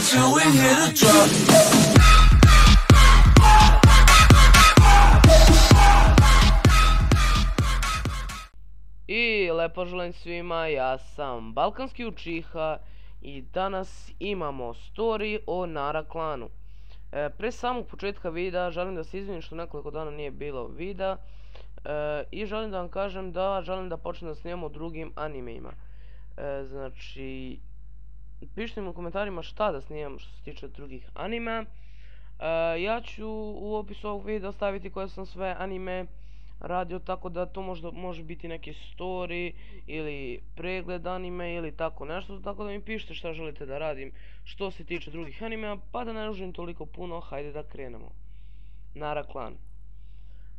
till we hit a drop. I lepo želim svima, ja sam Balkanski Učiha i danas imamo story o Nara klanu. Pre samog početka videa želim da se izvinim što nekoliko dana nije bilo videa i želim da vam kažem da želim da počnem da snimamo drugim animeima. Znači, pišite mi u komentarima šta da snimam što se tiče drugih anime. Ja ću u opisu ovog videa staviti koje sam sve anime radio, tako da to može biti neki story ili pregled anime ili tako nešto, tako da mi pišite šta želite da radim što se tiče drugih animea, pa da ne dužim toliko puno, hajde da krenemo. Nara klan.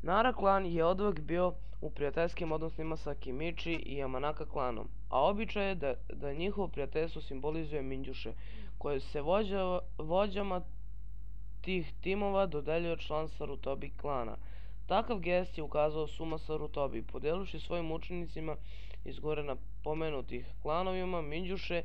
Nara klan je oduvek bio u prijateljskim odnosima sa Kimichi i Yamanaka klanom, a običaj je da njihovo prijateljstvo simbolizuje minđuše, koje se vođama tih timova dodeljuje član Sarutobi klana. Takav gest je ukazao Suma Sarutobi, podeluši svojim učenicima iz gore napomenutih klanovima minđuše.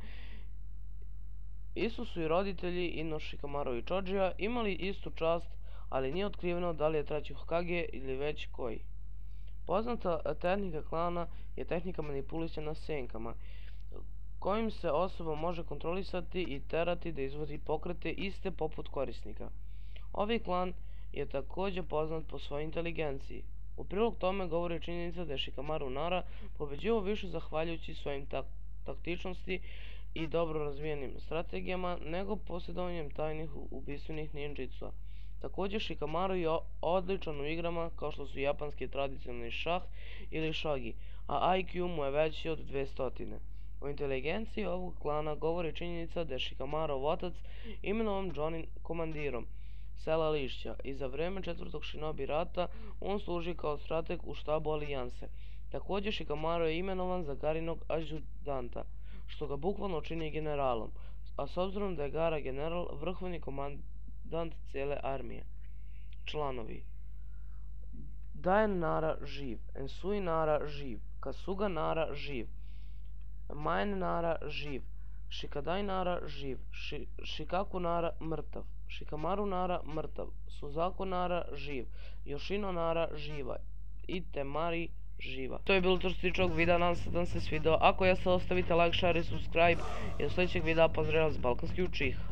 Isto su i roditelji Ino, Shikamaru i Chojija imali istu čast, ali nije otkriveno da li je treći Hokage ili već koji. Poznata tehnika klana je tehnika manipulisanja senkama, kojim se osoba može kontrolisati i terati da izvodi pokrete iste poput korisnika. Ovaj klan je također poznat po svojoj inteligenciji. U prilog tome govori činjenica da je Shikamaru Nara pobeđivao više zahvaljujući svojim taktičnosti i dobro razvijenim strategijama nego posjedovanjem tajnih ubistvenih ninjitsua. Također Shikamaru je odličan u igrama kao što su japanski tradicionalni šah ili shogi, a IQ mu je veći od 200. O inteligenciji ovog klana govori činjenica da je Shikamarov otac imenovan Jonin komandirom sela Lišća i za vreme četvrtog Shinobi rata on služi kao strateg u štabu Alijanse. Također Shikamaru je imenovan za Garinog adjudanta, što ga bukvalno čini generalom, a s obzirom da je Gara general, vrhovni komandant cijele armije. Članovi: Daen Nara živ, Ensui Nara živ, Kasuga Nara živ, Maen Nara živ, Shikadai Nara živ, Shikaku Nara mrtav, Shikamaru Nara mrtav, Suzaku Nara živ, Yoshino Nara živa i Temari živa. To je bilo to što se tiče ovog videa, nadam se da vam se svideo. Ako jeste, ostavite like, share i subscribe i do sljedećeg videa. Pozdrav vas, Balkanski Učiha.